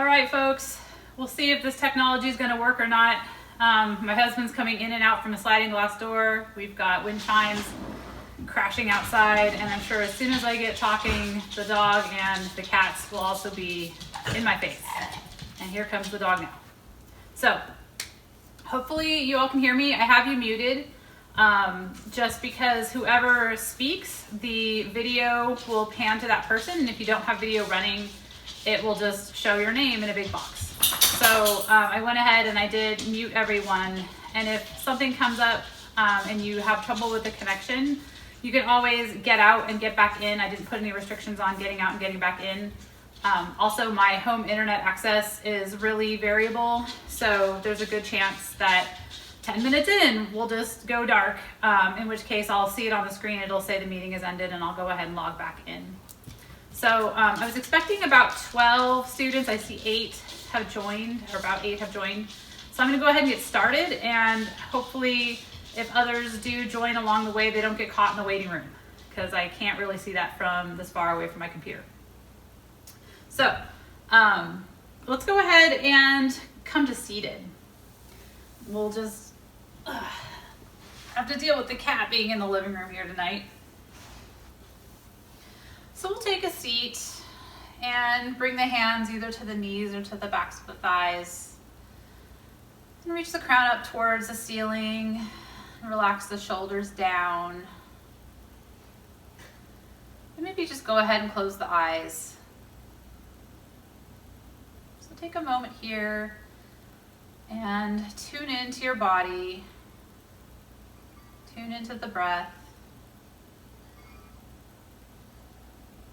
All right, folks, we'll see if this technology is going to work or not. My husband's coming in and out from a sliding glass door. We've got wind chimes crashing outside, and I'm sure as soon as I get talking, the dog and the cats will also be in my face. And here comes the dog now. So hopefully you all can hear me. I have you muted just because whoever speaks, the video will pan to that person, and if you don't have video running, it will just show your name in a big box. So I went ahead and I did mute everyone, and if something comes up and you have trouble with the connection, you can always get out and get back in. I didn't put any restrictions on getting out and getting back in. Also, my home internet access is really variable, so there's a good chance that 10 minutes in we'll just go dark, in which case I'll see it on the screen, it'll say the meeting is ended, and I'll go ahead and log back in. So I was expecting about 12 students. I see 8 have joined, or about 8 have joined. So I'm going to go ahead and get started, and hopefully if others do join along the way, they don't get caught in the waiting room, because I can't really see that from this far away from my computer. So let's go ahead and come to seated. We'll just have to deal with the cat being in the living room here tonight. So we'll take a seat and bring the hands either to the knees or to the backs of the thighs. And reach the crown up towards the ceiling. Relax the shoulders down. And maybe just go ahead and close the eyes. So take a moment here and tune into your body. Tune into the breath.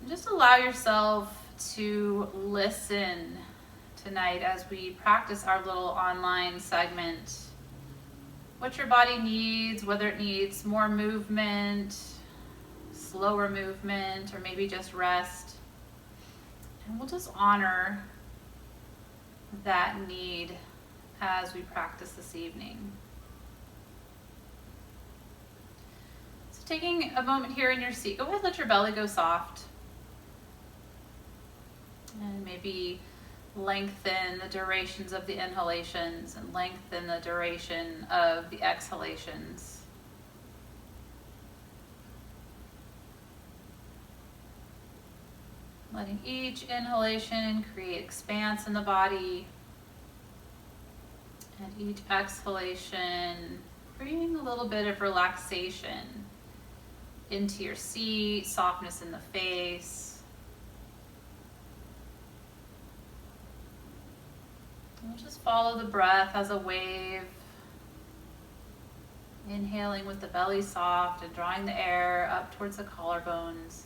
Just allow yourself to listen tonight as we practice our little online segment. What your body needs, whether it needs more movement, slower movement, or maybe just rest. And we'll just honor that need as we practice this evening. So taking a moment here in your seat, go ahead and let your belly go soft. And maybe lengthen the durations of the inhalations and lengthen the duration of the exhalations. Letting each inhalation create expanse in the body, and each exhalation bring a little bit of relaxation into your seat, softness in the face. We'll just follow the breath as a wave, inhaling with the belly soft and drawing the air up towards the collarbones.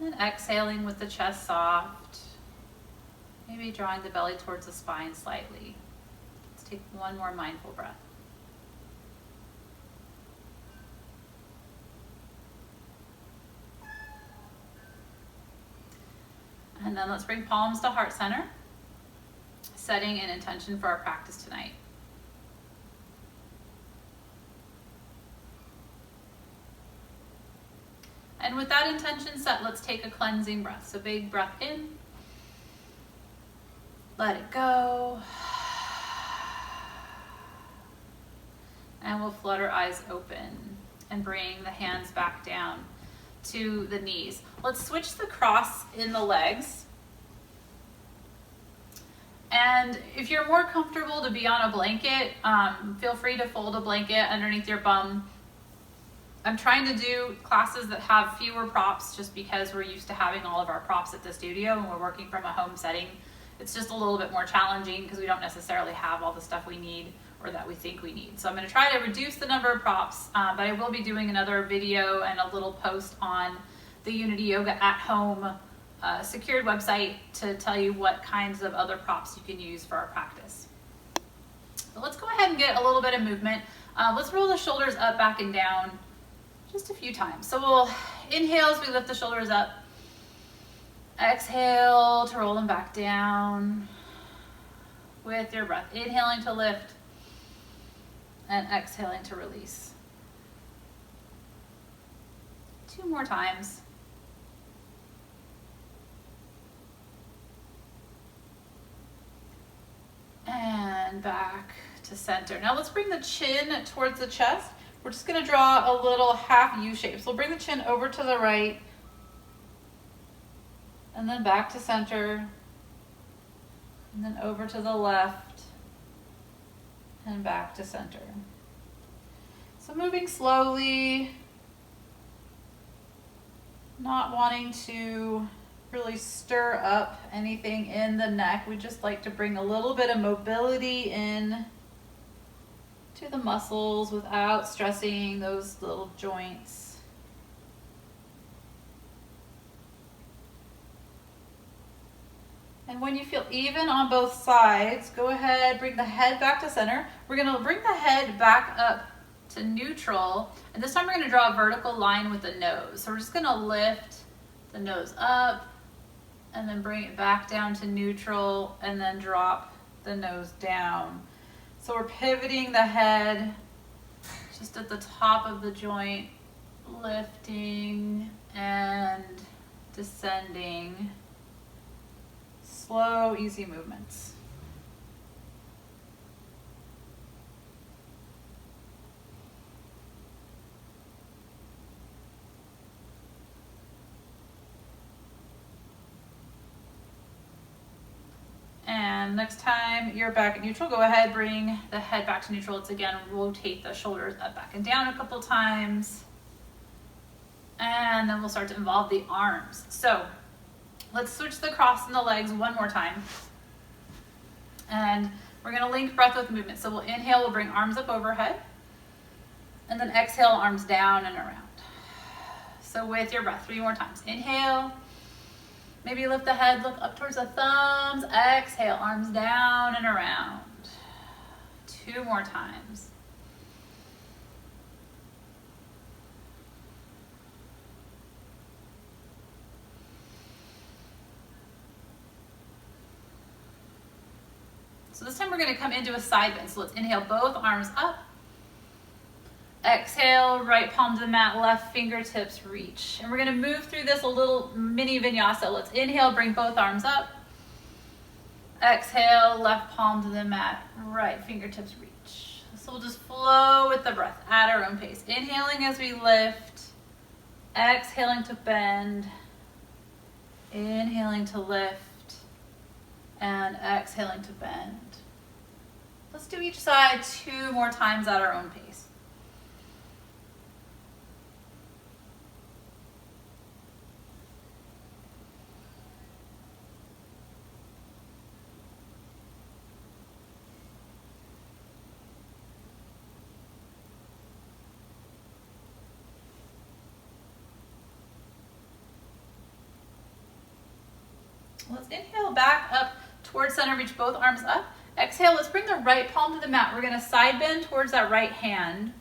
And then exhaling with the chest soft, maybe drawing the belly towards the spine slightly. Let's take one more mindful breath. And then let's bring palms to heart center, setting an intention for our practice tonight. And with that intention set, let's take a cleansing breath. So big breath in, let it go, and we'll float our eyes open and bring the hands back down to the knees. Let's switch the cross in the legs. And if you're more comfortable to be on a blanket, feel free to fold a blanket underneath your bum. I'm trying to do classes that have fewer props just because we're used to having all of our props at the studio and we're working from a home setting. It's just a little bit more challenging because we don't necessarily have all the stuff we need or that we think we need. So I'm going to try to reduce the number of props, but I will be doing another video and a little post on the Unity Yoga at Home secured website to tell you what kinds of other props you can use for our practice. So let's go ahead and get a little bit of movement. Let's roll the shoulders up, back, and down just a few times. So we'll inhale as we lift the shoulders up. Exhale to roll them back down with your breath. Inhaling to lift and exhaling to release. 2 more times. then back to center. Now let's bring the chin towards the chest. We're just gonna draw a little half U shape. So we'll bring the chin over to the right and then back to center and then over to the left and back to center. So moving slowly, not wanting to really stir up anything in the neck. We just like to bring a little bit of mobility in to the muscles without stressing those little joints. And when you feel even on both sides, go ahead, bring the head back to center. We're gonna bring the head back up to neutral, and this time we're gonna draw a vertical line with the nose. So we're just gonna lift the nose up and then bring it back down to neutral and then drop the nose down. So we're pivoting the head just at the top of the joint, lifting and descending. Slow, easy movements. And next time you're back at neutral, go ahead, bring the head back to neutral. Let's again rotate the shoulders up, back, and down a couple times. And then we'll start to involve the arms. So let's switch the cross in the legs one more time. And we're gonna link breath with movement. So we'll inhale, we'll bring arms up overhead. And then exhale, arms down and around. So with your breath, 3 more times. Inhale. Maybe lift the head, look up towards the thumbs. Exhale, arms down and around. 2 more times. So this time we're going to come into a side bend. So let's inhale, both arms up. Exhale, right palm to the mat, left fingertips reach. And we're gonna move through this a little mini vinyasa. Let's inhale, bring both arms up. Exhale, left palm to the mat, right fingertips reach. So we'll just flow with the breath at our own pace. Inhaling as we lift, exhaling to bend, inhaling to lift, and exhaling to bend. Let's do each side 2 more times at our own pace. Let's inhale back up towards center, reach both arms up. Exhale, let's bring the right palm to the mat. We're gonna side bend towards that right hand.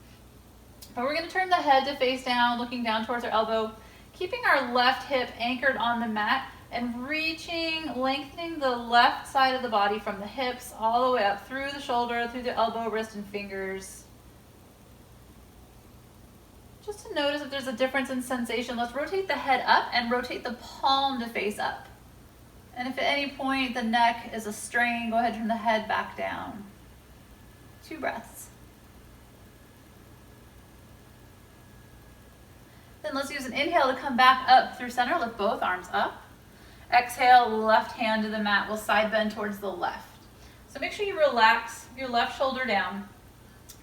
But we're gonna turn the head to face down, looking down towards our elbow, keeping our left hip anchored on the mat and reaching, lengthening the left side of the body from the hips all the way up through the shoulder, through the elbow, wrist, and fingers. Just to notice if there's a difference in sensation, let's rotate the head up and rotate the palm to face up. And if at any point the neck is a strain, go ahead and turn the head back down. 2 breaths. Then let's use an inhale to come back up through center. Lift both arms up. Exhale, left hand to the mat. We'll side bend towards the left. So make sure you relax your left shoulder down.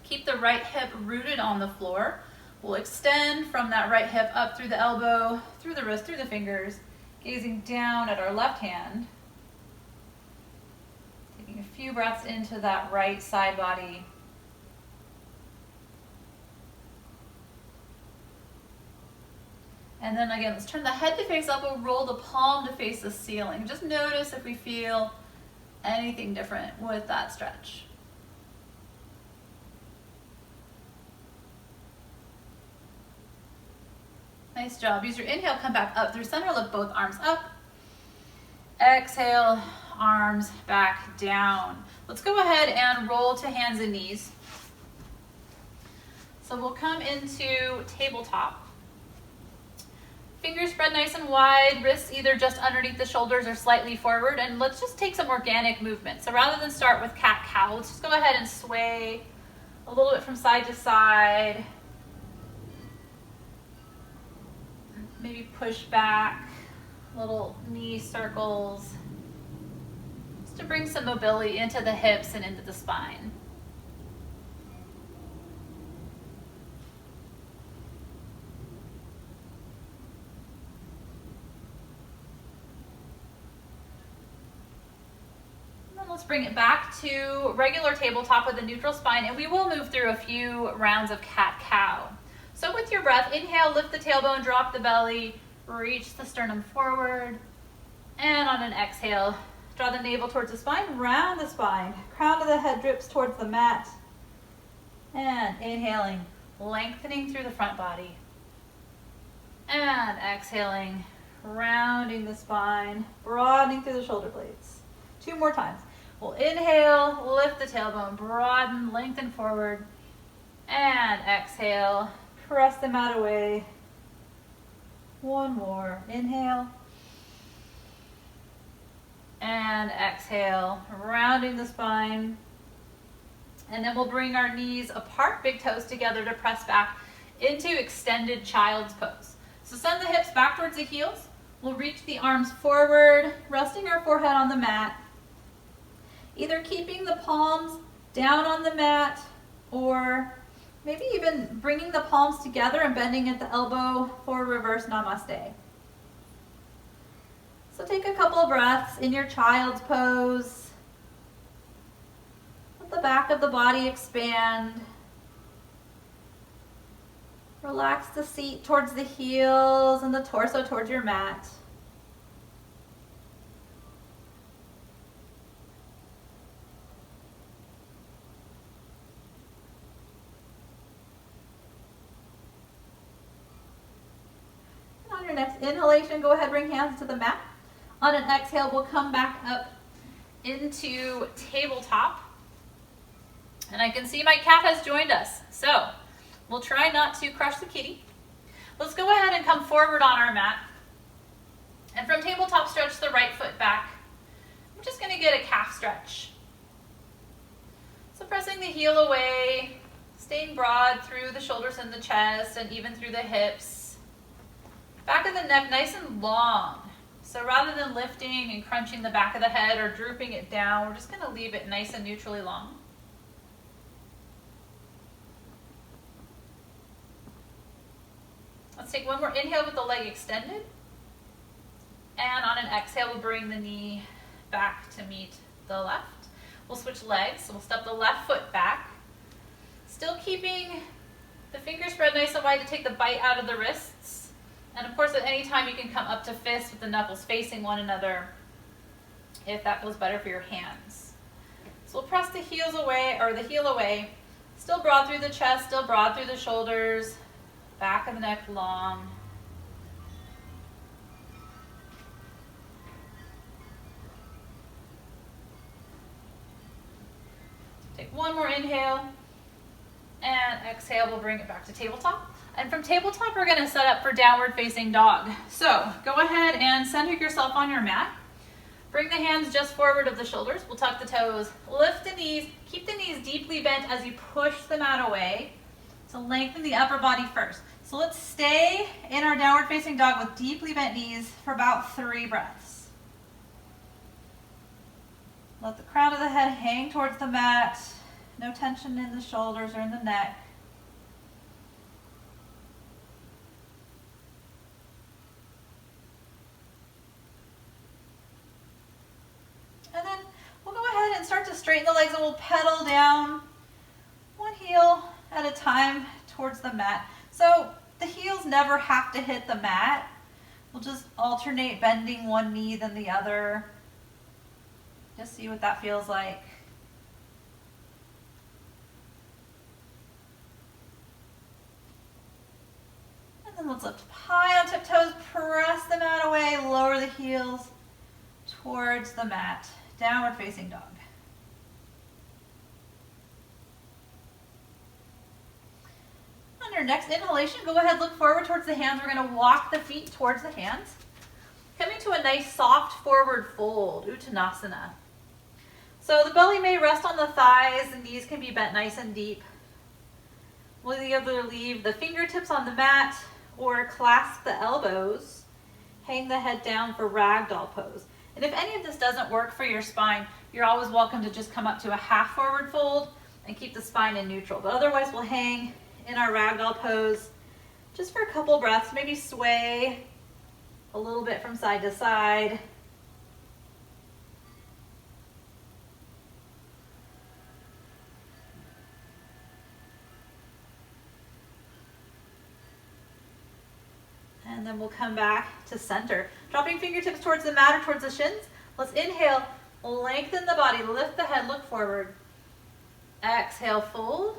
Keep the right hip rooted on the floor. We'll extend from that right hip up through the elbow, through the wrist, through the fingers. Gazing down at our left hand, taking a few breaths into that right side body. And then again, let's turn the head to face up. We'll roll the palm to face the ceiling. Just notice if we feel anything different with that stretch. Nice job. Use your inhale, come back up through center, lift both arms up. Exhale, arms back down. Let's go ahead and roll to hands and knees. So we'll come into tabletop. Fingers spread nice and wide, wrists either just underneath the shoulders or slightly forward, and let's just take some organic movement. So rather than start with cat-cow, let's just go ahead and sway a little bit from side to side. Maybe push back, little knee circles, just to bring some mobility into the hips and into the spine. Let's bring it back to regular tabletop with a neutral spine, and we will move through a few rounds of cat-cow. So with your breath, inhale, lift the tailbone, drop the belly, reach the sternum forward, and on an exhale, draw the navel towards the spine, round the spine, crown of the head drips towards the mat, and inhaling, lengthening through the front body, and exhaling, rounding the spine, broadening through the shoulder blades. 2 more times. We'll inhale, lift the tailbone, broaden, lengthen forward, and exhale, press the mat away. 1 more. Inhale, and exhale, rounding the spine. And then we'll bring our knees apart, big toes together to press back into extended child's pose. So send the hips back towards the heels. We'll reach the arms forward, resting our forehead on the mat. Either keeping the palms down on the mat or maybe even bringing the palms together and bending at the elbow for reverse namaste. So take a couple of breaths in your child's pose. Let the back of the body expand. Relax the seat towards the heels and the torso towards your mat. On your next inhalation, go ahead, bring hands to the mat. On an exhale, we'll come back up into tabletop. And I can see my cat has joined us. So we'll try not to crush the kitty. Let's go ahead and come forward on our mat. And from tabletop, stretch the right foot back. I'm just going to get a calf stretch. So pressing the heel away, staying broad through the shoulders and the chest and even through the hips. Back of the neck nice and long. So rather than lifting and crunching the back of the head or drooping it down, we're just going to leave it nice and neutrally long. Let's take 1 more inhale with the leg extended. And on an exhale, we'll bring the knee back to meet the left. We'll switch legs, so we'll step the left foot back. Still keeping the fingers spread nice and wide to take the bite out of the wrists. And of course, at any time you can come up to fist with the knuckles facing one another if that feels better for your hands. So we'll press the heels away, or the heel away. Still broad through the chest, still broad through the shoulders, back of the neck long. Take 1 more inhale, and exhale, we'll bring it back to tabletop. And from tabletop, we're going to set up for downward facing dog. So go ahead and center yourself on your mat. Bring the hands just forward of the shoulders. We'll tuck the toes, lift the knees, keep the knees deeply bent as you push the mat away. So lengthen the upper body first. So let's stay in our downward facing dog with deeply bent knees for about 3 breaths. Let the crown of the head hang towards the mat. No tension in the shoulders or in the neck. And then we'll go ahead and start to straighten the legs, and we'll pedal down 1 heel at a time towards the mat. So the heels never have to hit the mat. We'll just alternate bending 1 knee then the other. Just see what that feels like. And then let's lift high on tiptoes, press the mat away, lower the heels towards the mat. Downward facing dog. On your your next inhalation, go ahead, look forward towards the hands. We're gonna walk the feet towards the hands. Coming to a nice soft forward fold, Uttanasana. So the belly may rest on the thighs, the knees can be bent nice and deep. We'll either leave the fingertips on the mat or clasp the elbows. Hang the head down for ragdoll pose. And if any of this doesn't work for your spine, you're always welcome to just come up to a half forward fold and keep the spine in neutral. But otherwise we'll hang in our ragdoll pose just for a couple breaths, maybe sway a little bit from side to side. And then we'll come back to center. Dropping fingertips towards the mat or towards the shins. Let's inhale, lengthen the body, lift the head, look forward. Exhale, fold.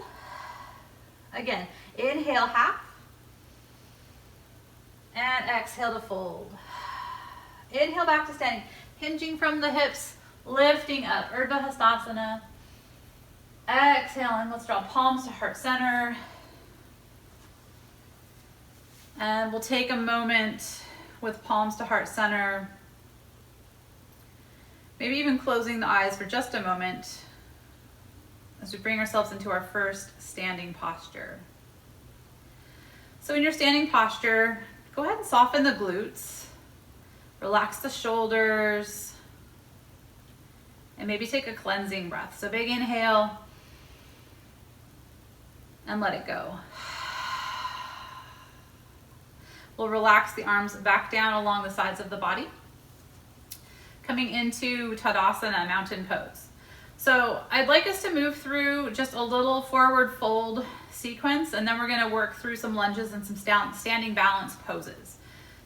Again, inhale, half. And exhale to fold. Inhale back to standing. Hinging from the hips, lifting up, Urdhva Hastasana. Exhaling, let's draw palms to heart center. And we'll take a moment with palms to heart center. Maybe even closing the eyes for just a moment as we bring ourselves into our first standing posture. So in your standing posture, go ahead and soften the glutes, relax the shoulders, and maybe take a cleansing breath. So big inhale and let it go. We'll relax the arms back down along the sides of the body. Coming into Tadasana, mountain pose. So I'd like us to move through just a little forward fold sequence, and then we're gonna work through some lunges and some standing balance poses.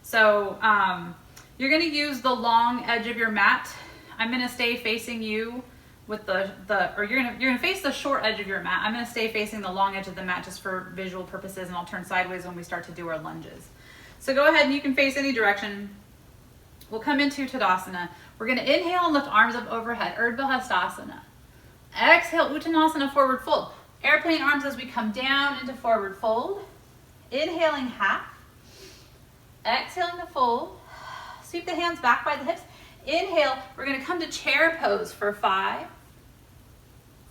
So you're gonna use the long edge of your mat. I'm gonna stay facing you with you're gonna face the short edge of your mat. I'm gonna stay facing the long edge of the mat just for visual purposes, and I'll turn sideways when we start to do our lunges. So go ahead and you can face any direction. We'll come into Tadasana. We're gonna inhale and lift arms up overhead, Urdhva Hastasana. Exhale, Uttanasana, forward fold. Airplane arms as we come down into forward fold. Inhaling half. Exhaling to fold. Sweep the hands back by the hips. Inhale, we're gonna come to chair pose for 5,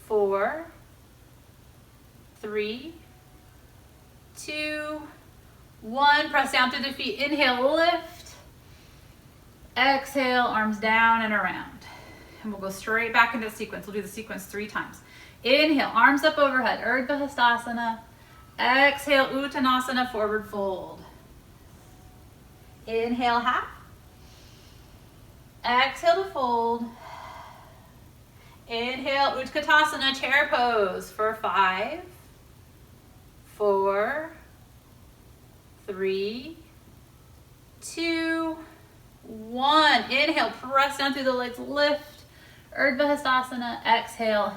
4, 3, 2, 1. Press down through the feet. Inhale, lift. Exhale, arms down and around. And we'll go straight back into the sequence. We'll do the sequence 3 times. Inhale, arms up overhead, Urdhva Hastasana. Exhale, Uttanasana, forward fold. Inhale, half. Exhale to fold. Inhale, Utkatasana, chair pose for 5, 4, 3, 2, 1. Inhale, press down through the legs, lift. Urdhva Hastasana. Exhale,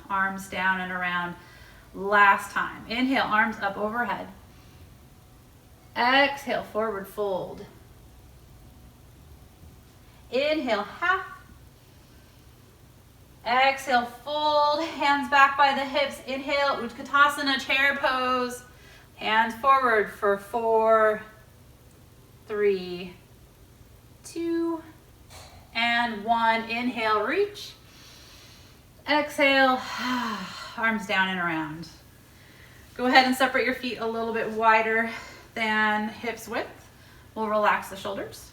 arms down and around. Last time. Inhale, arms up overhead. Exhale, forward fold. Inhale, half. Exhale, fold. Hands back by the hips. Inhale, Utkatasana, chair pose. Hands forward for 4, 3, 2, and 1. Inhale, reach. Exhale, arms down and around. Go ahead and separate your feet a little bit wider than hips width. We'll relax the shoulders.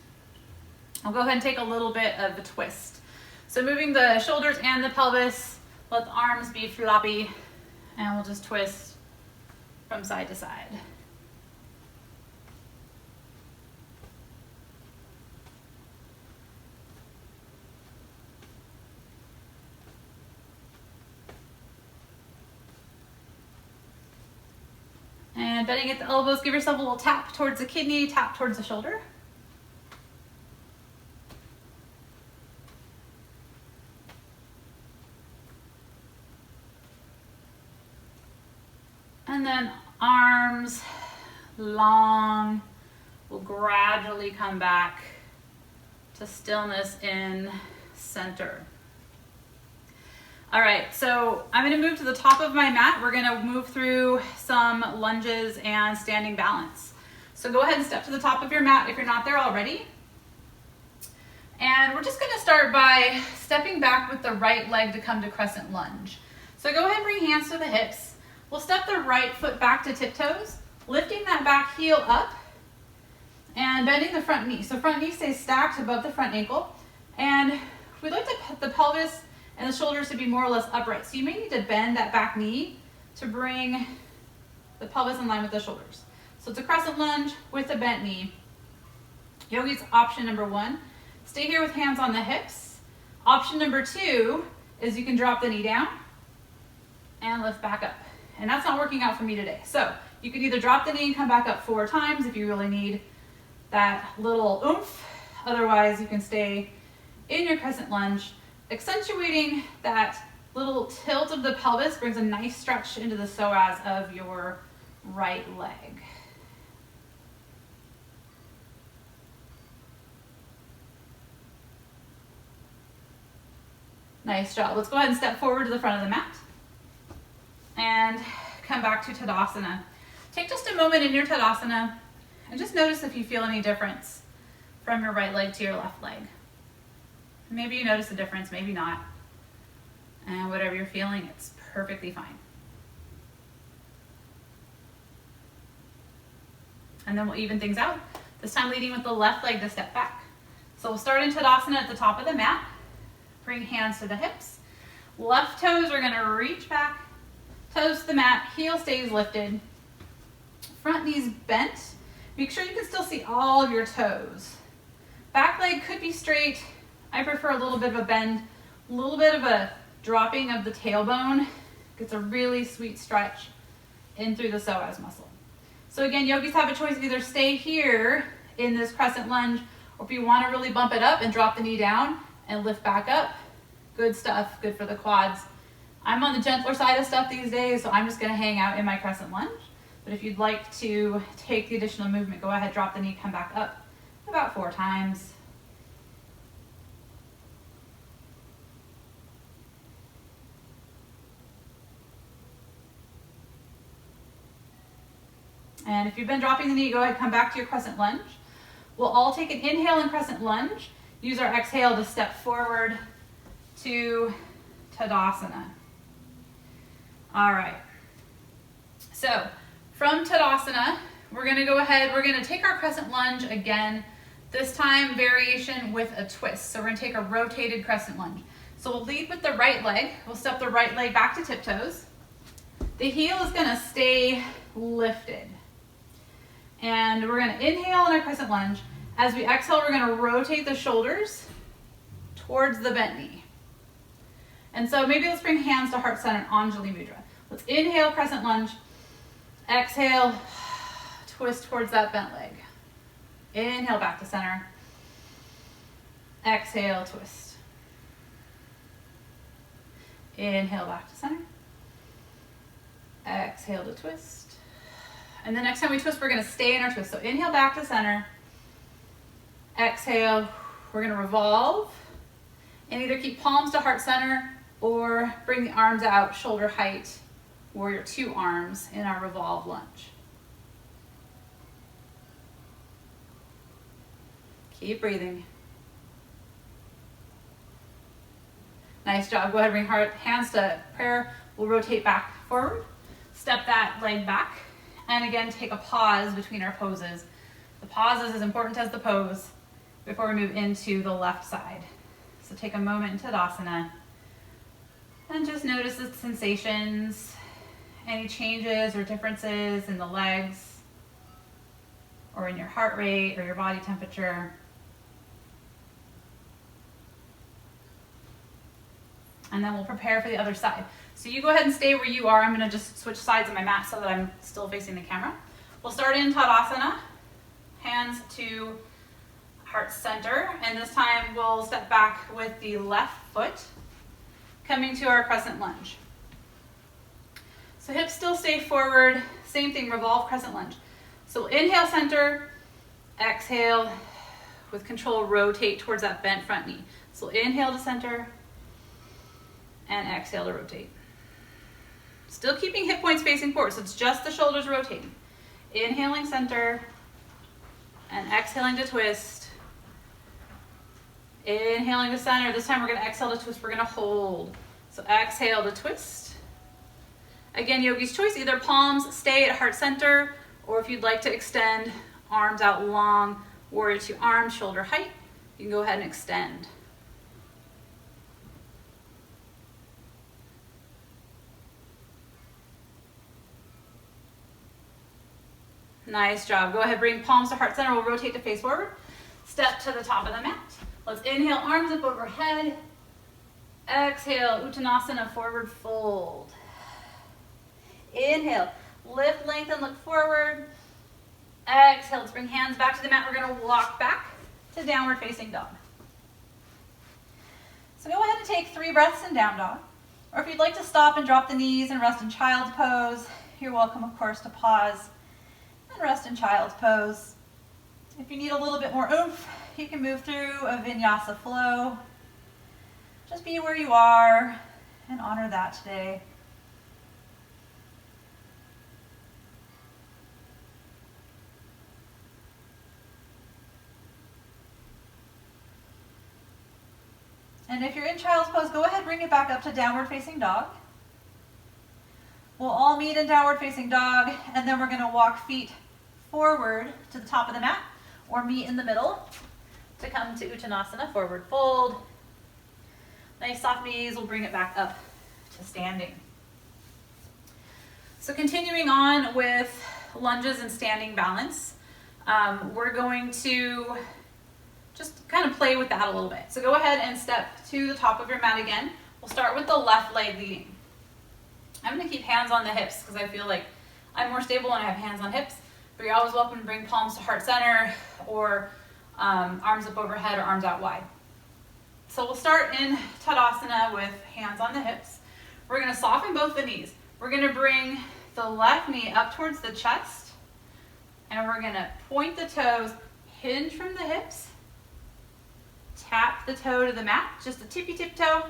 I'll go ahead and take a little bit of the twist. So moving the shoulders and the pelvis, let the arms be floppy, and we'll just twist from side to side. And bending at the elbows, give yourself a little tap towards the kidney, tap towards the shoulder. And then arms long, we'll gradually come back to stillness in center. All right, so I'm gonna move to the top of my mat. We're gonna move through some lunges and standing balance. So go ahead and step to the top of your mat if you're not there already. And we're just gonna start by stepping back with the right leg to come to crescent lunge. So go ahead and bring hands to the hips. We'll step the right foot back to tiptoes, lifting that back heel up and bending the front knee. So front knee stays stacked above the front ankle. And we'd like the pelvis and the shoulders to be more or less upright. So you may need to bend that back knee to bring the pelvis in line with the shoulders. So it's a crescent lunge with a bent knee. Yogi's option number 1. Stay here with hands on the hips. Option number 2 is you can drop the knee down and lift back up. And that's not working out for me today. So you can either drop the knee and come back up 4 times if you really need that little oomph. Otherwise, you can stay in your crescent lunge. Accentuating that little tilt of the pelvis brings a nice stretch into the psoas of your right leg. Nice job. Let's go ahead and step forward to the front of the mat and come back to Tadasana. Take just a moment in your Tadasana and just notice if you feel any difference from your right leg to your left leg. Maybe you notice a difference, maybe not. And whatever you're feeling, it's perfectly fine. And then we'll even things out. This time leading with the left leg to step back. So we'll start in Tadasana at the top of the mat. Bring hands to the hips. Left toes are gonna reach back. Toes to the mat, heel stays lifted. Front knees bent. Make sure you can still see all of your toes. Back leg could be straight. I prefer a little bit of a bend, a little bit of a dropping of the tailbone. Gets a really sweet stretch in through the psoas muscle. So again, yogis have a choice, either stay here in this crescent lunge, or if you want to really bump it up and drop the knee down and lift back up, good stuff, good for the quads. I'm on the gentler side of stuff these days, so I'm just going to hang out in my crescent lunge. But if you'd like to take the additional movement, go ahead, drop the knee, come back up about 4 times. And if you've been dropping the knee, go ahead, come back to your crescent lunge. We'll all take an inhale in crescent lunge. Use our exhale to step forward to Tadasana. All right. So from Tadasana, we're gonna go ahead, we're gonna take our crescent lunge again, this time variation with a twist. So we're gonna take a rotated crescent lunge. So we'll lead with the right leg. We'll step the right leg back to tiptoes. The heel is gonna stay lifted. And we're gonna inhale in our crescent lunge. As we exhale, we're gonna rotate the shoulders towards the bent knee. And so maybe let's bring hands to heart center, Anjali Mudra. Let's inhale, crescent lunge. Exhale, twist towards that bent leg. Inhale, back to center. Exhale, twist. Inhale, back to center. Exhale to twist. And the next time we twist, we're gonna stay in our twist. So inhale back to center. Exhale, we're gonna revolve. And either keep palms to heart center or bring the arms out, shoulder height, warrior 2 arms in our revolve lunge. Keep breathing. Nice job. Go ahead and bring hands to prayer. We'll rotate back forward. Step that leg back. And again, take a pause between our poses. The pause is as important as the pose before we move into the left side. So take a moment in Tadasana and just notice the sensations, any changes or differences in the legs or in your heart rate or your body temperature. And then we'll prepare for the other side. So you go ahead and stay where you are. I'm gonna just switch sides of my mat so that I'm still facing the camera. We'll start in Tadasana, hands to heart center, and this time we'll step back with the left foot, coming to our crescent lunge. So hips still stay forward, same thing, revolve crescent lunge. So inhale center, exhale, with control rotate towards that bent front knee. So inhale to center, and exhale to rotate. Still keeping hip points facing forward, so it's just the shoulders rotating. Inhaling center and exhaling to twist. Inhaling to center. This time we're going to exhale to twist. We're going to hold. So exhale to twist. Again, yogi's choice, either palms stay at heart center, or if you'd like to extend, arms out long, warrior two arms, shoulder height, you can go ahead and extend. Nice job. Go ahead, bring palms to heart center. We'll rotate to face forward. Step to the top of the mat. Let's inhale, arms up overhead. Exhale, Uttanasana, forward fold. Inhale, lift, lengthen, look forward. Exhale, let's bring hands back to the mat. We're gonna walk back to downward facing dog. So go ahead and take 3 breaths in down dog. Or if you'd like to stop and drop the knees and rest in child's pose, you're welcome, of course, to pause and rest in child's pose. If you need a little bit more oomph, you can move through a vinyasa flow. Just be where you are and honor that today. And if you're in child's pose, go ahead, bring it back up to downward facing dog. We'll all meet in downward facing dog, and then we're gonna walk feet forward to the top of the mat, or meet in the middle to come to Uttanasana, forward fold. Nice soft knees, we'll bring it back up to standing. So continuing on with lunges and standing balance, we're going to just kind of play with that a little bit. So go ahead and step to the top of your mat again. We'll start with the left leg leading. I'm gonna keep hands on the hips because I feel like I'm more stable when I have hands on hips, but you're always welcome to bring palms to heart center or arms up overhead or arms out wide. So we'll start in Tadasana with hands on the hips. We're gonna soften both the knees. We're gonna bring the left knee up towards the chest, and we're gonna point the toes, hinge from the hips, tap the toe to the mat, just a tippy tip toe,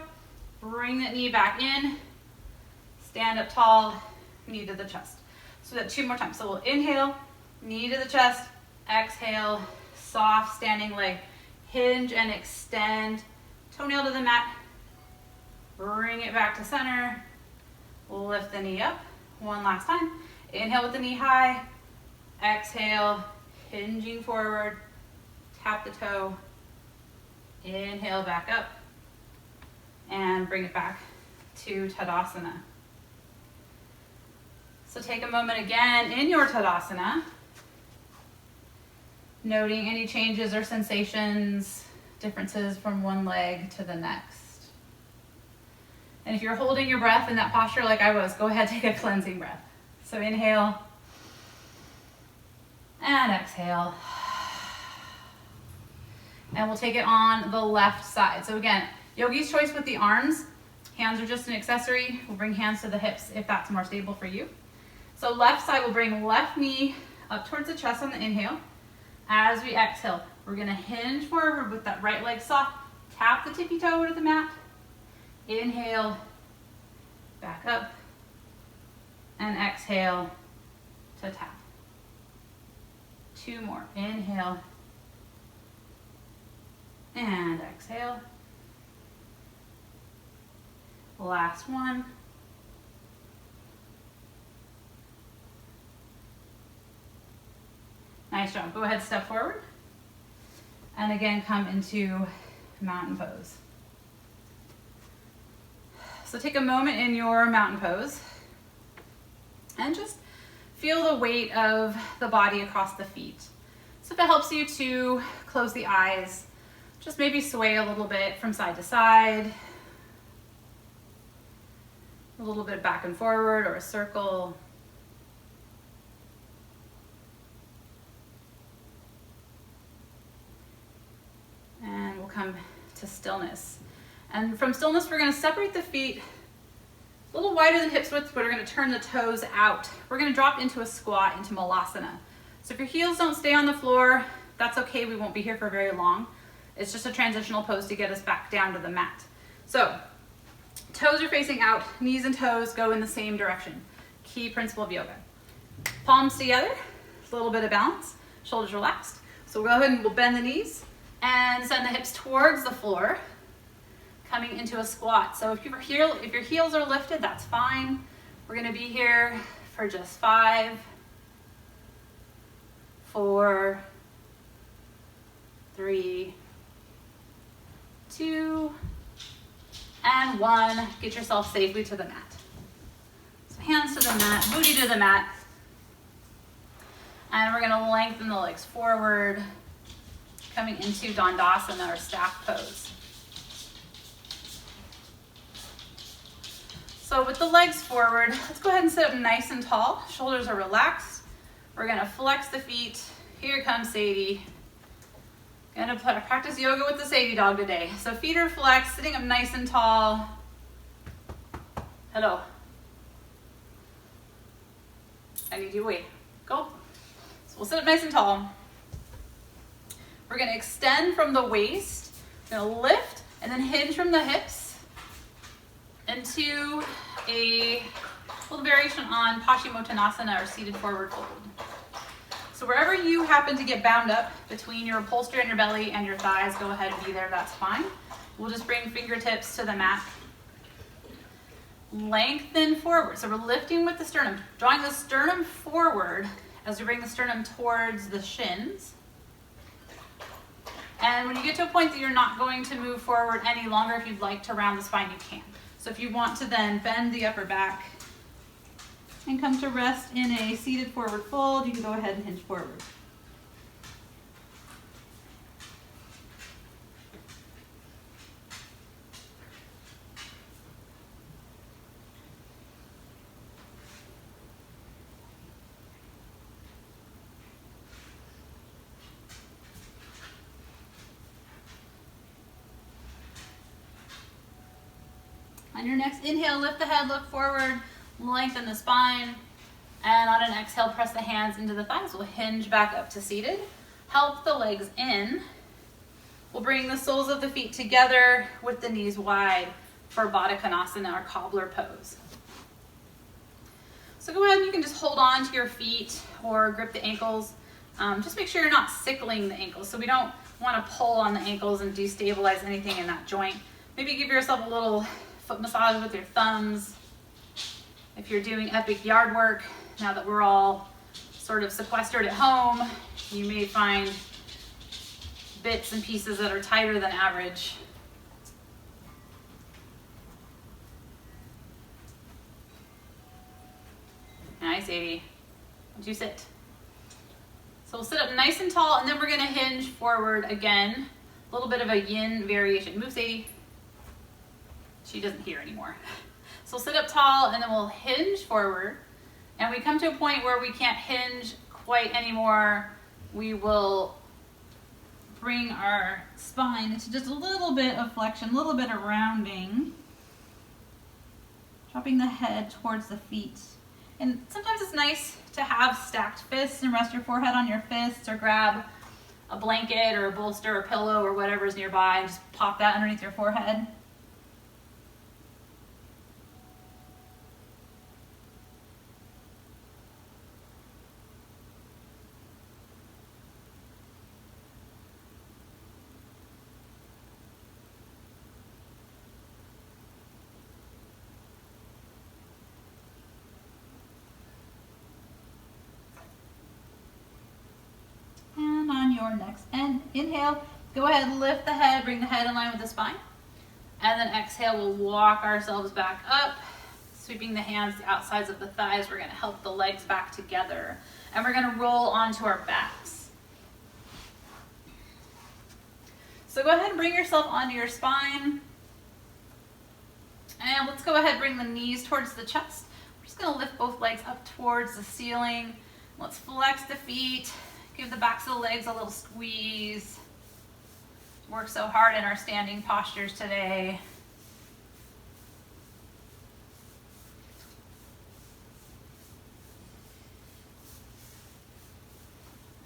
bring that knee back in, stand up tall, knee to the chest. So that 2 more times. So we'll inhale, knee to the chest, exhale, soft standing leg, hinge and extend, toenail to the mat, bring it back to center, lift the knee up, 1 last time. Inhale with the knee high, exhale, hinging forward, tap the toe, inhale back up, and bring it back to Tadasana. So take a moment again in your Tadasana, noting any changes or sensations, differences from one leg to the next. And if you're holding your breath in that posture like I was, go ahead, take a cleansing breath. So inhale and exhale. And we'll take it on the left side. So again, yogi's choice with the arms. Hands are just an accessory. We'll bring hands to the hips if that's more stable for you. So left side, we'll bring left knee up towards the chest on the inhale. As we exhale, we're gonna hinge forward with that right leg soft. Tap the tippy toe to the mat. Inhale, back up, and exhale to tap. 2 more. Inhale, and exhale. Last one. Nice job. Go ahead, step forward. And again, come into mountain pose. So take a moment in your mountain pose and just feel the weight of the body across the feet. So if it helps you to close the eyes, just maybe sway a little bit from side to side, a little bit back and forward or a circle. And we'll come to stillness. And from stillness, we're gonna separate the feet a little wider than hips width, but we're gonna turn the toes out. We're gonna drop into a squat, into Malasana. So if your heels don't stay on the floor, that's okay, we won't be here for very long. It's just a transitional pose to get us back down to the mat. So Toes are facing out, knees and toes go in the same direction. Key principle of yoga. Palms together, a little bit of balance, shoulders relaxed. So we'll go ahead and we'll bend the knees and send the hips towards the floor, coming into a squat. So if your heels are lifted, that's fine. We're gonna be here for just 5, 4, 3, 2, and 1. Get yourself safely to the mat. So hands to the mat, booty to the mat. And we're gonna lengthen the legs forward, coming into Dandasana, or staff pose. So with the legs forward, let's go ahead and sit up nice and tall. Shoulders are relaxed. We're gonna flex the feet. Here comes Sadie. Gonna practice yoga with the Sadie dog today. So feet are flexed, sitting up nice and tall. Hello. I need you, wait, go. So we'll sit up nice and tall. We're gonna extend from the waist. We're gonna lift and then hinge from the hips into a little variation on Paschimottanasana, or seated forward fold. So wherever you happen to get bound up between your upholstery and your belly and your thighs, go ahead and be there, that's fine. We'll just bring fingertips to the mat. Lengthen forward. So we're lifting with the sternum, drawing the sternum forward as we bring the sternum towards the shins. And when you get to a point that you're not going to move forward any longer, if you'd like to round the spine, you can. So if you want to then bend the upper back and come to rest in a seated forward fold, you can go ahead and hinge forward. On your next inhale, lift the head, look forward, lengthen the spine, and on an exhale, press the hands into the thighs. We'll hinge back up to seated. Help the legs in. We'll bring the soles of the feet together with the knees wide for Baddha Konasana, or cobbler pose. So go ahead and you can just hold on to your feet or grip the ankles. Just make sure you're not sickling the ankles. So we don't want to pull on the ankles and destabilize anything in that joint. Maybe give yourself a little foot massage with your thumbs. If you're doing epic yard work, now that we're all sort of sequestered at home, you may find bits and pieces that are tighter than average. Nice, Sadie. Would you sit? So we'll sit up nice and tall, and then we're gonna hinge forward again. A little bit of a yin variation. Move, Sadie. She doesn't hear anymore. So we'll sit up tall, and then we'll hinge forward. And we come to a point where we can't hinge quite anymore. We will bring our spine into just a little bit of flexion, a little bit of rounding. Dropping the head towards the feet. And sometimes it's nice to have stacked fists and rest your forehead on your fists, or grab a blanket or a bolster or pillow or whatever's nearby and just pop that underneath your forehead. Your next inhale, go ahead and lift the head, bring the head in line with the spine, and then exhale, we'll walk ourselves back up, sweeping the hands to the outsides of the thighs. We're going to help the legs back together, and we're going to roll onto our backs. So go ahead and bring yourself onto your spine, and let's go ahead and bring the knees towards the chest. We're just going to lift both legs up towards the ceiling. Let's flex the feet. Give the backs of the legs a little squeeze. Work so hard in our standing postures today.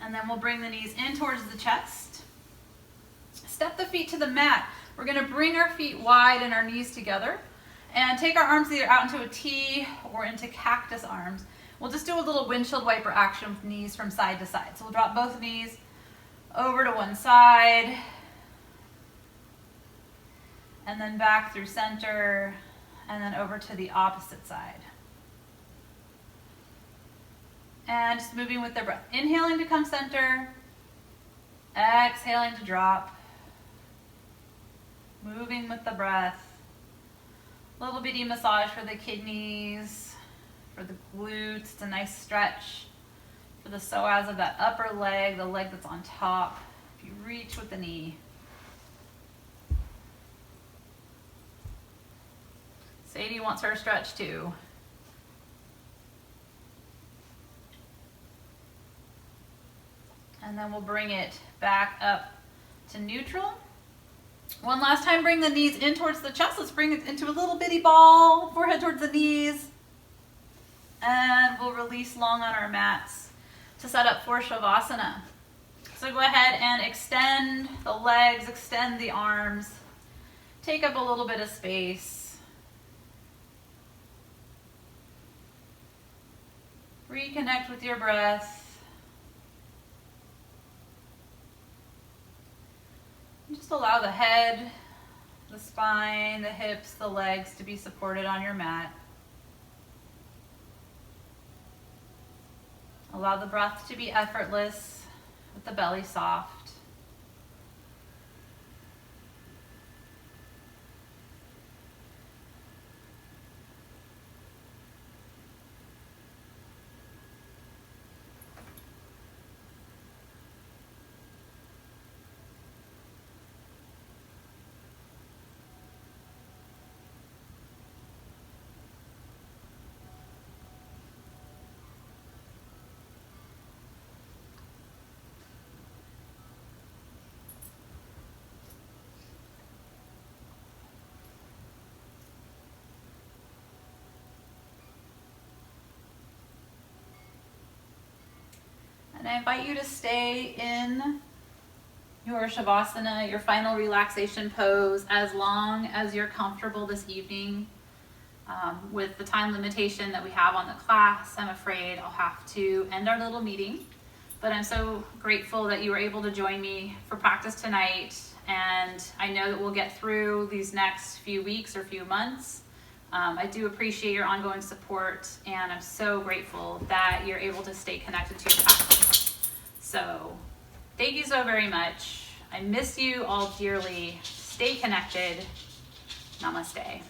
And then we'll bring the knees in towards the chest. Step the feet to the mat. We're going to bring our feet wide and our knees together. And take our arms either out into a T or into cactus arms. We'll just do a little windshield wiper action with knees from side to side. So we'll drop both knees over to one side, and then back through center, and then over to the opposite side. And just moving with the breath. Inhaling to come center, exhaling to drop. Moving with the breath. Little bitty massage for the kidneys, for the glutes. It's a nice stretch for the psoas of that upper leg, the leg that's on top. If you reach with the knee. Sadie wants her stretch too. And then we'll bring it back up to neutral. One last time, bring the knees in towards the chest. Let's bring it into a little bitty ball, forehead towards the knees. And we'll release long on our mats to set up for Shavasana. So go ahead and extend the legs, extend the arms. Take up a little bit of space. Reconnect with your breath. Just allow the head, the spine, the hips, the legs to be supported on your mat. Allow the breath to be effortless with the belly soft. And I invite you to stay in your Shavasana, your final relaxation pose, as long as you're comfortable this evening. With the time limitation that we have on the class, I'm afraid I'll have to end our little meeting. But I'm so grateful that you were able to join me for practice tonight. And I know that we'll get through these next few weeks or few months. I do appreciate your ongoing support, and I'm so grateful that you're able to stay connected to your practice. So thank you so very much. I miss you all dearly. Stay connected. Namaste.